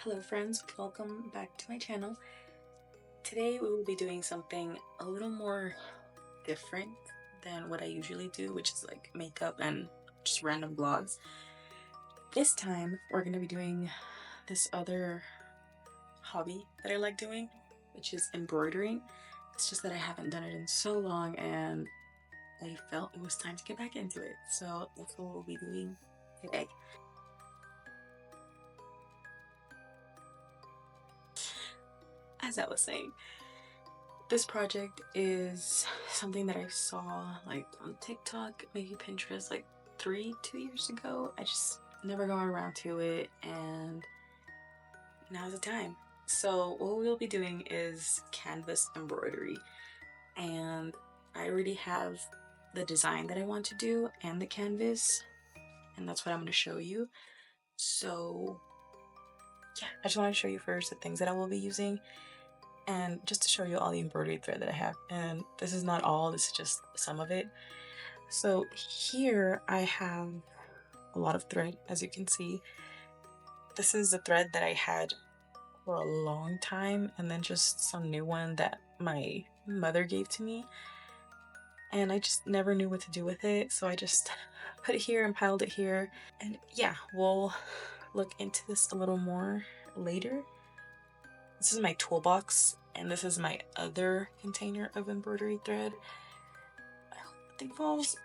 Hello friends, welcome back to my channel. Today we will be doing something a little more different than what I usually do, which is like makeup and just random vlogs. This time we're going to be doing this other hobby that I like doing, which is embroidering. It's just that I haven't done it in so long and I felt it was time to get back into it. So that's what we'll be doing today. As I was saying, this project is something that I saw like on TikTok, maybe Pinterest, like 2 years ago. I just never got around to it, and now's the time. So what we'll be doing is canvas embroidery, and I already have the design that I want to do and the canvas, and that's what I'm going to show you. So yeah, I just want to show you first the things that I will be using, and just to show you all the embroidery thread that I have. And this is not all, this is just some of it. So here I have a lot of thread, as you can see. This is the thread that I had for a long time, and then just some new one that my mother gave to me, and I just never knew what to do with it, so I just put it here and piled it here. And yeah, we'll look into this a little more later. This is my toolbox, and this is my other container of embroidery thread. I hope nothing falls.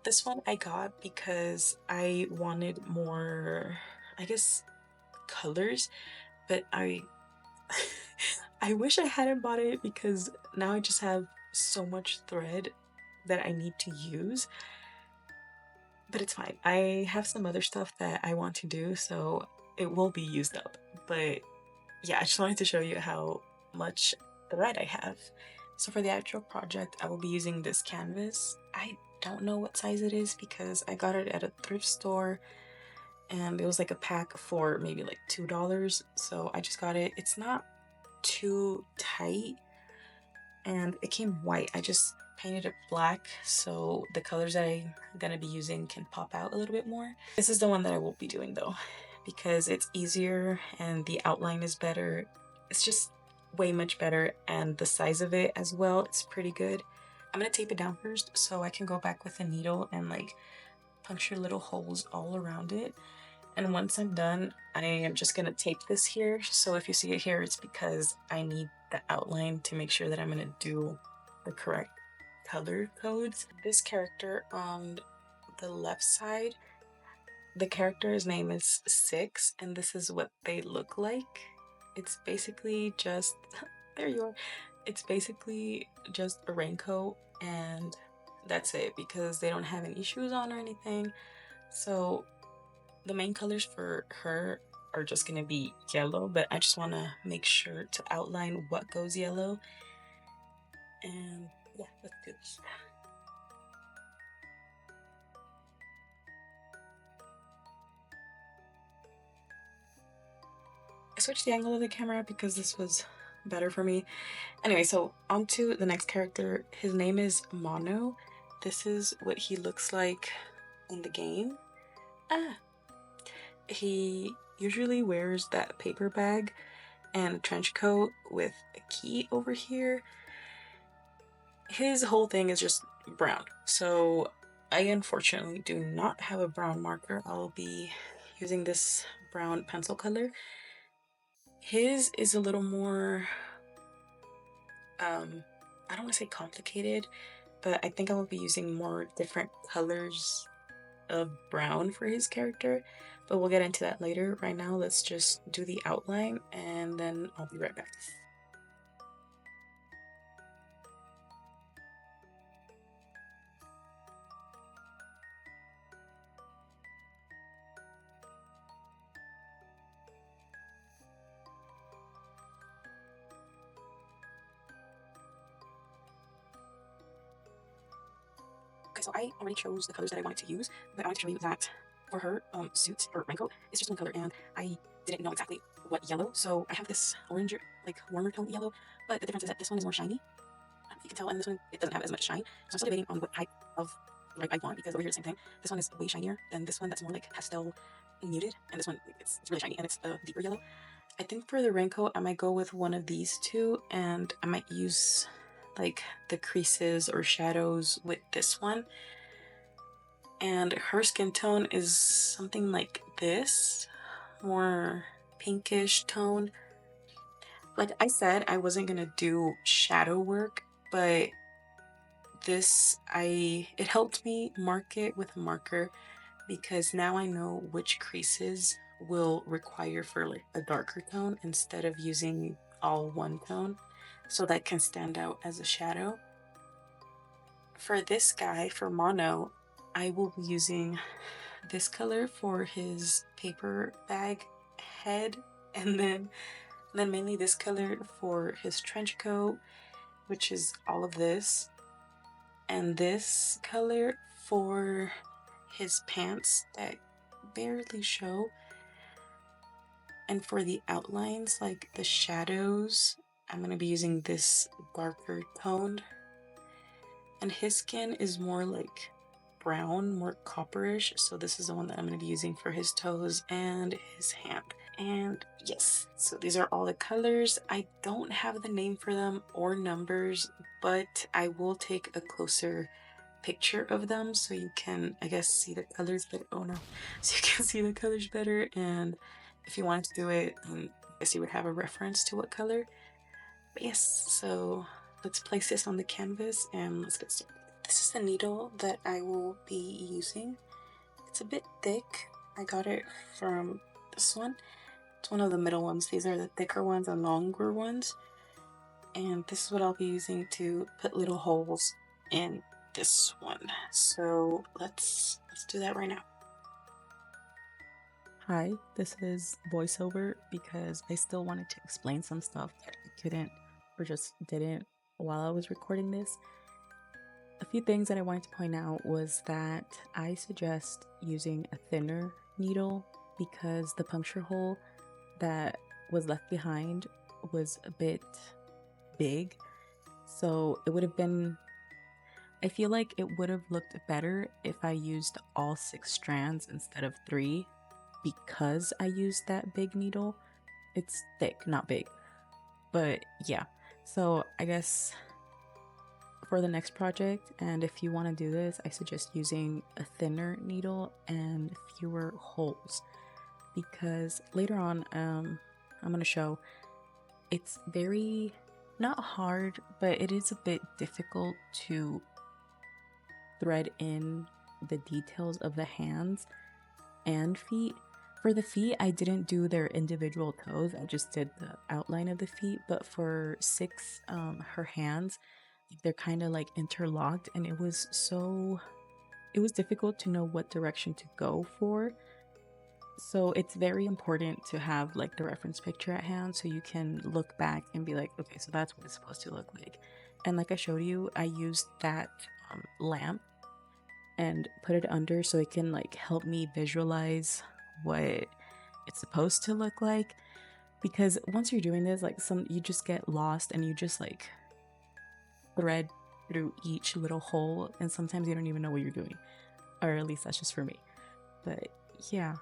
This one I got because I wanted more, I guess, colors, but I I wish I hadn't bought it because now I just have so much thread that I need to use. But it's fine. I have some other stuff that I want to do, so it will be used up. But yeah, I just wanted to show you how much thread I have. So for the actual project, I will be using this canvas. I don't know what size it is because I got it at a thrift store and it was like a pack for maybe like $2. So I just got it. It's not too tight and it came white. I just painted it black so the colors that I'm gonna be using can pop out a little bit more. This is the one that I will be doing though, because it's easier and the outline is better. It's just way much better, and the size of it as well, it's pretty good. I'm gonna tape it down first so I can go back with a needle and like puncture little holes all around it. And once I'm done, I am just gonna tape this here. So if you see it here, it's because I need the outline to make sure that I'm gonna do the correct color codes. This character on the left side, the character's name is Six, and this is what they look like. It's basically just, there you are. It's basically just a raincoat and that's it, because they don't have any shoes on or anything. So the main colors for her are just gonna be yellow, but I just wanna make sure to outline what goes yellow. And yeah, let's do this. I switched the angle of the camera because this was better for me. Anyway, so on to the next character. His name is Mono. This is what he looks like in the game. He usually wears that paper bag and a trench coat with a key over here. His whole thing is just brown. So I unfortunately do not have a brown marker. I'll be using this brown pencil color. His is a little more, I don't want to say complicated, but I think I will be using more different colors of brown for his character, but we'll get into that later. Right now, let's just do the outline and then I'll be right back. Okay, so I already chose the colors that I wanted to use, but I wanted to show you that for her suit or raincoat, it's just one color, and I didn't know exactly what yellow, so I have this orange, like warmer tone yellow, but the difference is that this one is more shiny. I don't know if you can tell, and this one, it doesn't have as much shine. So I'm still debating on what type of light I want, because over here it's the same thing. This one is way shinier than this one that's more like pastel muted, and this one it's really shiny and it's a deeper yellow. I think for the raincoat, I might go with one of these two, and I might use like the creases or shadows with this one. And her skin tone is something like this, more pinkish tone. Like I said, I wasn't gonna do shadow work, but it helped me mark it with a marker because now I know which creases will require for like a darker tone instead of using all one tone, so that can stand out as a shadow. For this guy, for Mono, I will be using this color for his paper bag head, and then mainly this color for his trench coat, which is all of this, and this color for his pants that barely show. And for the outlines, like the shadows, I'm gonna be using this darker toned. And his skin is more like brown, more copperish, so this is the one that I'm gonna be using for his toes and his hand. And yes, so these are all the colors. I don't have the name for them or numbers, but I will take a closer picture of them so you can, I guess, see the colors better. Oh no, so you can see the colors better. And if you wanted to do it, I guess you would have a reference to what color. But yes, so let's place this on the canvas and let's get started. This is the needle that I will be using. It's a bit thick. I got it from this one. It's one of the middle ones. These are the thicker ones and longer ones. And this is what I'll be using to put little holes in this one. So let's do that right now. Hi, this is voiceover because I still wanted to explain some stuff that I couldn't or just didn't while I was recording this. A few things that I wanted to point out was that I suggest using a thinner needle because the puncture hole that was left behind was a bit big. So it would have been, I feel like it would have looked better if I used all 6 strands instead of 3 because I used that big needle. It's thick, not big. But yeah, so I guess for the next project, and if you want to do this, I suggest using a thinner needle and fewer holes because later on, I'm going to show it's very not hard, but it is a bit difficult to thread in the details of the hands and feet. For the feet, I didn't do their individual toes. I just did the outline of the feet. But for 6, her hands, they're kind of like interlocked, and it was difficult to know what direction to go for. So it's very important to have like the reference picture at hand so you can look back and be like, okay, so that's what it's supposed to look like. And like I showed you, I used that lamp and put it under so it can like help me visualize what it's supposed to look like, because once you're doing this, like you just get lost and you just like thread through each little hole, and sometimes you don't even know what you're doing, or at least that's just for me. But yeah.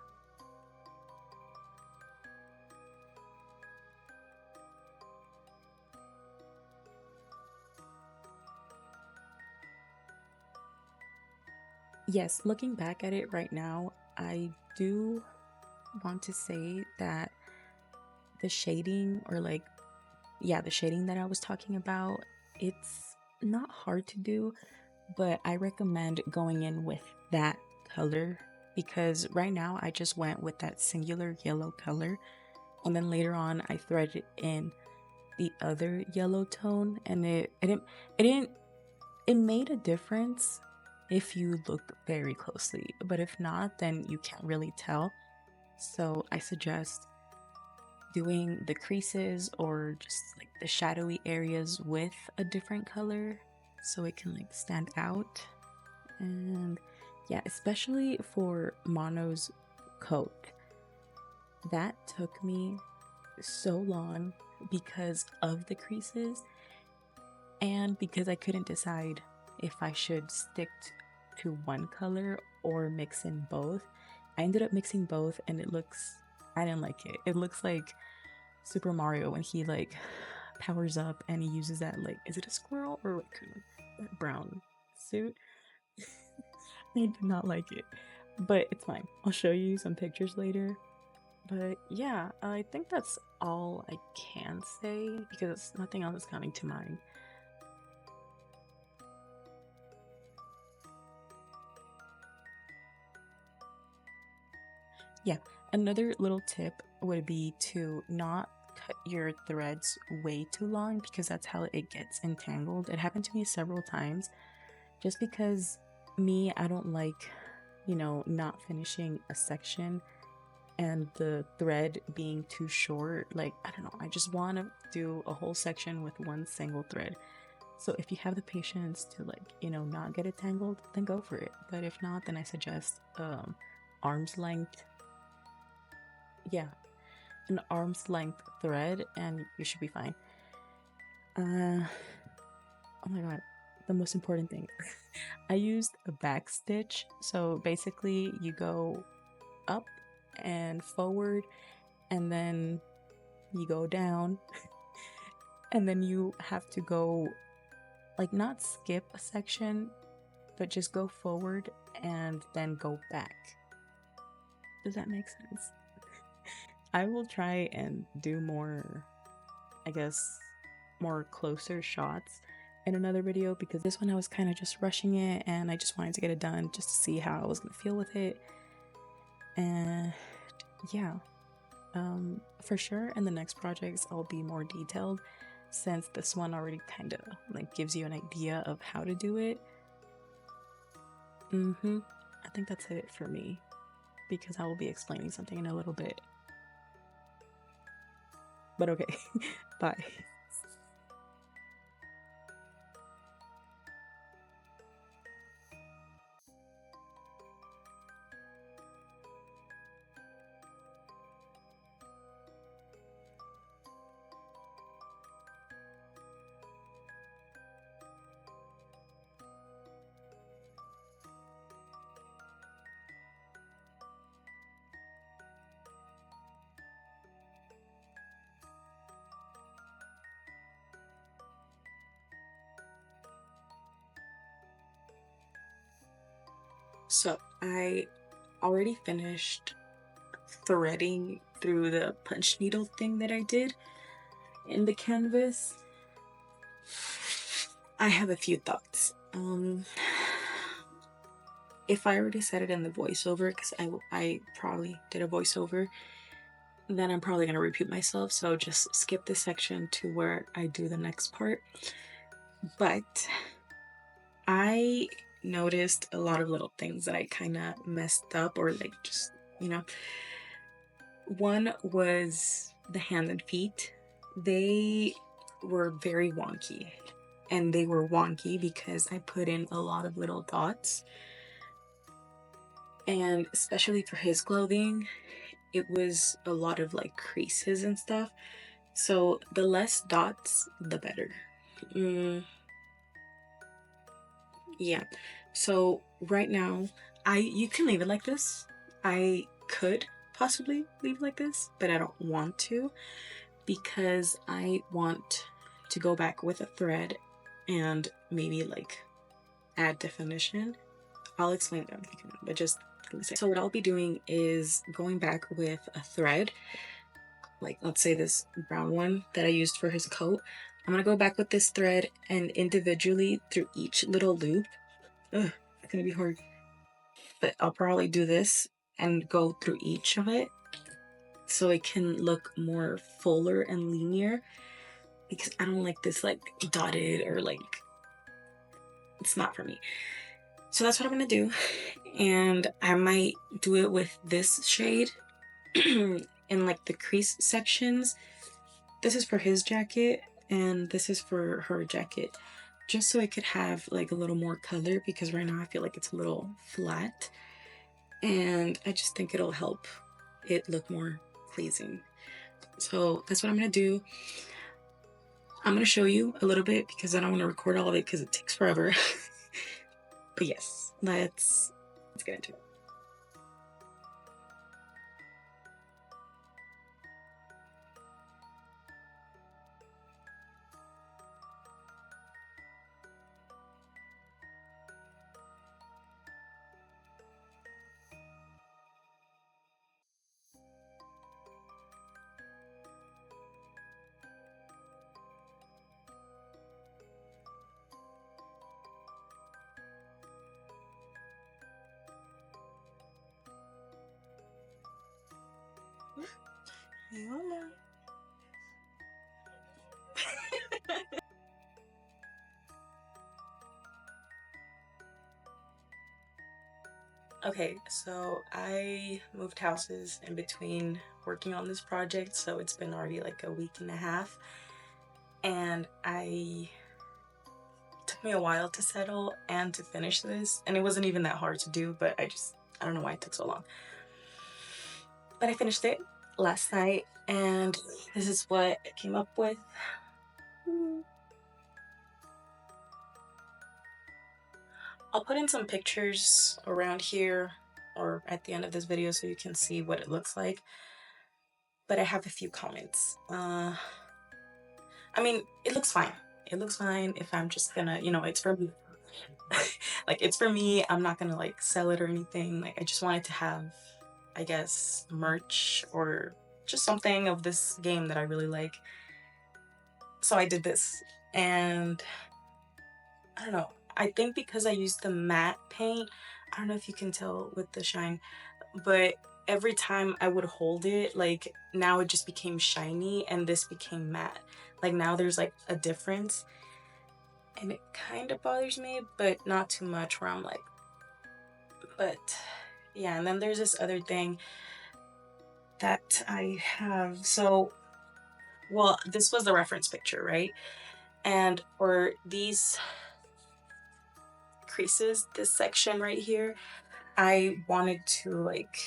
Yes, looking back at it right now, I do want to say that the shading, or like, yeah, the shading that I was talking about, it's not hard to do, but I recommend going in with that color because right now I just went with that singular yellow color, and then later on I threaded in the other yellow tone, and it made a difference if you look very closely, but if not, then you can't really tell. So I suggest doing the creases or just like the shadowy areas with a different color so it can like stand out. And yeah, especially for Mono's coat, that took me so long because of the creases and because I couldn't decide if I should stick to one color or mix in both. I ended up mixing both and I didn't like it. It looks like Super Mario when he like powers up and he uses that, like, is it a squirrel or a raccoon? That brown suit. I do not like it. But it's fine. I'll show you some pictures later. But yeah, I think that's all I can say because nothing else is coming to mind. Yeah, another little tip would be to not cut your threads way too long because that's how it gets entangled. It happened to me several times just because I don't like, not finishing a section and the thread being too short. Like, I don't know, I just want to do a whole section with one single thread. So if you have the patience to, like, not get it tangled, then go for it. But if not, then I suggest arm's length. Yeah, an arm's length thread and you should be fine. Oh my god, the most important thing. I used a back stitch. So basically you go up and forward and then you go down and then you have to go, like, not skip a section, but just go forward and then go back. Does that make sense? I will try and do more, I guess, more closer shots in another video because this one I was kind of just rushing it and I just wanted to get it done just to see how I was gonna feel with it. And yeah, for sure in the next projects I'll be more detailed since this one already kind of like gives you an idea of how to do it. I think that's it for me because I will be explaining something in a little bit. But okay, bye. So I already finished threading through the punch needle thing that I did in the canvas. I have a few thoughts. If I already said it in the voiceover, because I probably did a voiceover, then I'm probably going to repeat myself, so just skip this section to where I do the next part. But I noticed a lot of little things that I kind of messed up, or like just, one was the hand and feet. They were very wonky, and they were wonky because I put in a lot of little dots, and especially for his clothing it was a lot of like creases and stuff, so the less dots the better. Yeah, so right now you can leave it like this. I could possibly leave it like this, but I don't want to because I want to go back with a thread and maybe like add definition. I'll explain them, but just so what I'll be doing is going back with a thread, like let's say this brown one that I used for his coat. I'm gonna go back with this thread and individually through each little loop. Ugh, it's gonna be hard, but I'll probably do this and go through each of it so it can look more fuller and linear, because I don't like this like dotted or like, it's not for me. So that's what I'm gonna do, and I might do it with this shade in like the crease sections. This is for his jacket and this is for her jacket, just so it could have like a little more color, because right now I feel like it's a little flat and I just think it'll help it look more pleasing. So that's what I'm gonna do. I'm gonna show you a little bit because I don't want to record all of it because it takes forever. But yes, let's get into it. Hey, hola. Okay, so I moved houses in between working on this project, so it's been already like a week and a half. And it took me a while to settle and to finish this, and it wasn't even that hard to do, but I don't know why it took so long. But I finished it last night, and this is what I came up with. I'll put in some pictures around here or at the end of this video so you can see what it looks like. But I have a few comments. I mean, it looks fine. It looks fine if I'm just gonna, it's for me. Like, it's for me. I'm not gonna like sell it or anything. Like, I just wanted to have, I guess, merch or just something of this game that I really like. So I did this. And I don't know. I think because I used the matte paint, I don't know if you can tell with the shine, but every time I would hold it, like now it just became shiny and this became matte. Like now there's like a difference and it kind of bothers me, but not too much where I'm like, but yeah. And then there's this other thing that I have. So, well, this was the reference picture, right? And for these creases, this section right here, I wanted to like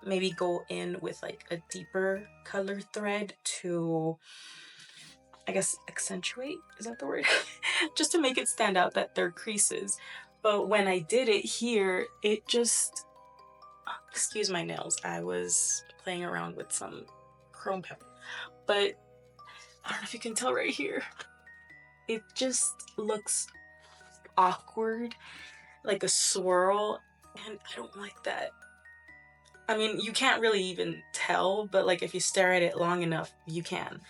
maybe go in with like a deeper color thread to, I guess, accentuate, is that the word? Just to make it stand out that they're creases. But when I did it here, it just, excuse my nails, I was playing around with some chrome pepper. But I don't know if you can tell right here, it just looks awkward, like a swirl, and I don't like that. I mean, you can't really even tell, but like if you stare at it long enough, you can.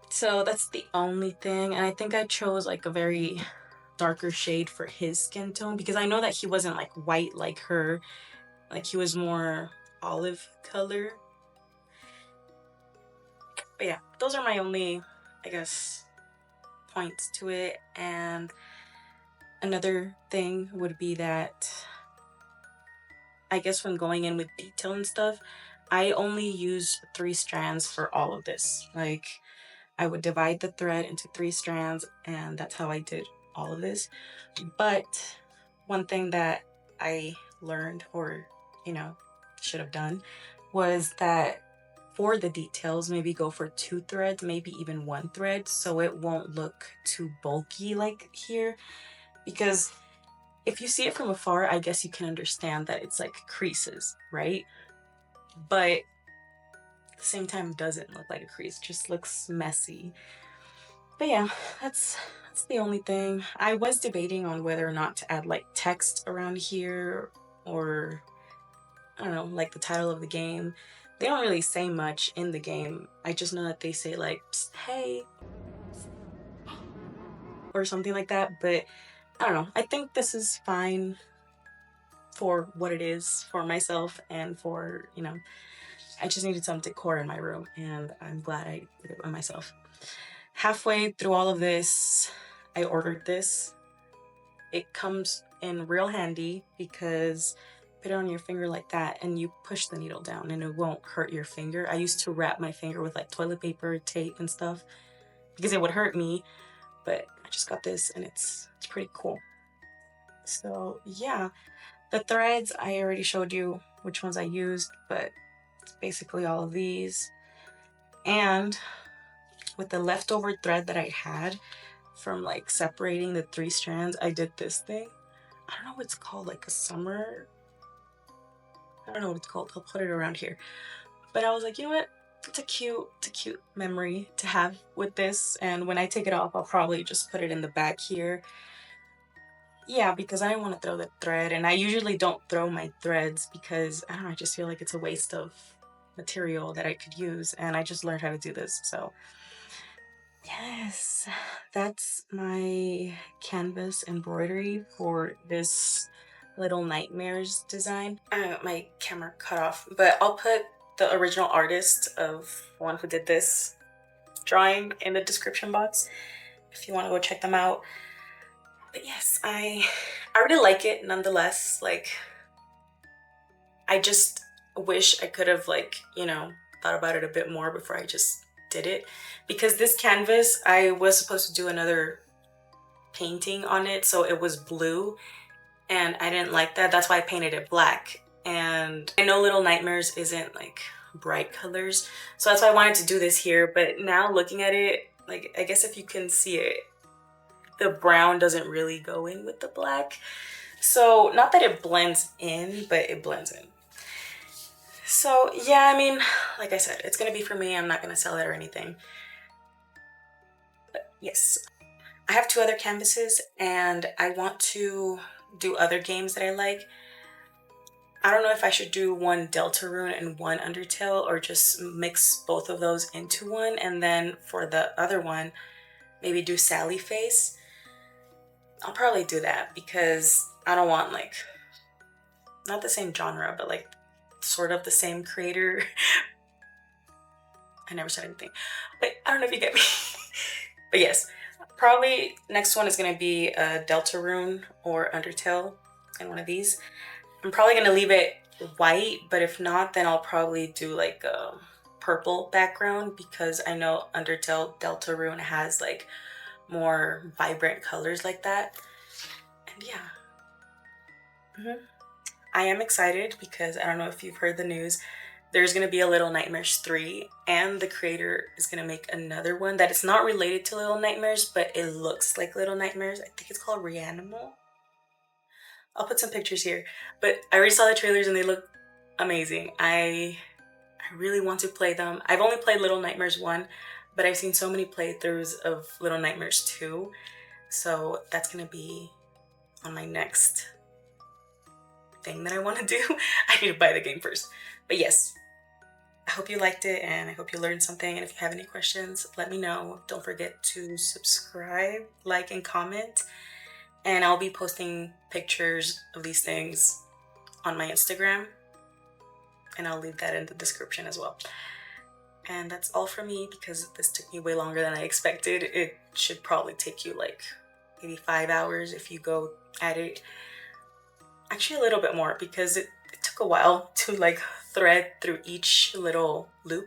So that's the only thing. And I think I chose like a very darker shade for his skin tone because I know that he wasn't like white like her. Like he was more olive color. But yeah, those are my only, I guess, points to it. And another thing would be that I guess when going in with detail and stuff, I only use 3 strands for all of this. Like I would divide the thread into 3 strands and that's how I did all of this. But one thing that I learned or, should have done was that for the details, maybe go for 2 threads, maybe even 1 thread, so it won't look too bulky like here. Because if you see it from afar, I guess you can understand that it's like creases, right? But at the same time, it doesn't look like a crease, it just looks messy. But yeah, that's the only thing. I was debating on whether or not to add like text around here or I don't know, like the title of the game. They don't really say much in the game. I just know that they say like, "Psst, hey," or something like that. But I don't know. I think this is fine for what it is for myself and for, I just needed some decor in my room and I'm glad I did it by myself. Halfway through all of this, I ordered this. It comes in real handy because put it on your finger like that and you push the needle down and it won't hurt your finger. I used to wrap my finger with like toilet paper, tape and stuff because it would hurt me, but I just got this and it's pretty cool. So yeah, the threads, I already showed you which ones I used, but it's basically all of these. And with the leftover thread that I had from like separating the 3 strands, I did this thing. I don't know what it's called, like a summer. I don't know what it's called. I'll put it around here. But I was like, you know what? It's a cute memory to have with this. And when I take it off, I'll probably just put it in the back here. Yeah, because I didn't want to throw the thread. And I usually don't throw my threads because, I don't know, I just feel like it's a waste of material that I could use. And I just learned how to do this. So yes, that's my canvas embroidery for this Little Nightmares design. My camera cut off, but I'll put the original artist of one who did this drawing in the description box if you want to go check them out. But yes, I really like it nonetheless. Like, I just wish I could have, like, thought about it a bit more before I just did it, because this canvas, I was supposed to do another painting on it, so it was blue, and I didn't like that. That's why I painted it black. And I know Little Nightmares isn't like bright colors, so that's why I wanted to do this here. But now looking at it, like, I guess if you can see it, the brown doesn't really go in with the black. So not that it blends in, but it blends in. So yeah, I mean, like I said, it's gonna be for me. I'm not gonna sell it or anything. But yes, I have 2 other canvases and I want to do other games that I like. I don't know if I should do one Deltarune and one Undertale, or just mix both of those into one, and then for the other one, maybe do Sally Face. I'll probably do that because I don't want, like, not the same genre, but like sort of the same creator. I never said anything, but I don't know if you get me. But yes, probably next one is gonna be Deltarune or Undertale in one of these. I'm probably gonna leave it white, but if not, then I'll probably do like a purple background, because I know Undertale Deltarune has like more vibrant colors like that. And yeah. I am excited because I don't know if you've heard the news. There's going to be a Little Nightmares 3, and the creator is going to make another one that is not related to Little Nightmares, but it looks like Little Nightmares. I think it's called Reanimal. I'll put some pictures here, but I already saw the trailers and they look amazing. I really want to play them. I've only played Little Nightmares 1, but I've seen so many playthroughs of Little Nightmares 2, so that's going to be on my next thing that I want to do. I need to buy the game first. But yes, I hope you liked it and I hope you learned something. And if you have any questions, let me know. Don't forget to subscribe, like, and comment. And I'll be posting pictures of these things on my Instagram, and I'll leave that in the description as well. And that's all for me, because this took me way longer than I expected. It should probably take you like maybe 5 hours if you go at it. Actually a little bit more, because it took a while to like thread through each little loop.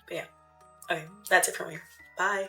But yeah, okay, that's it for me. Bye.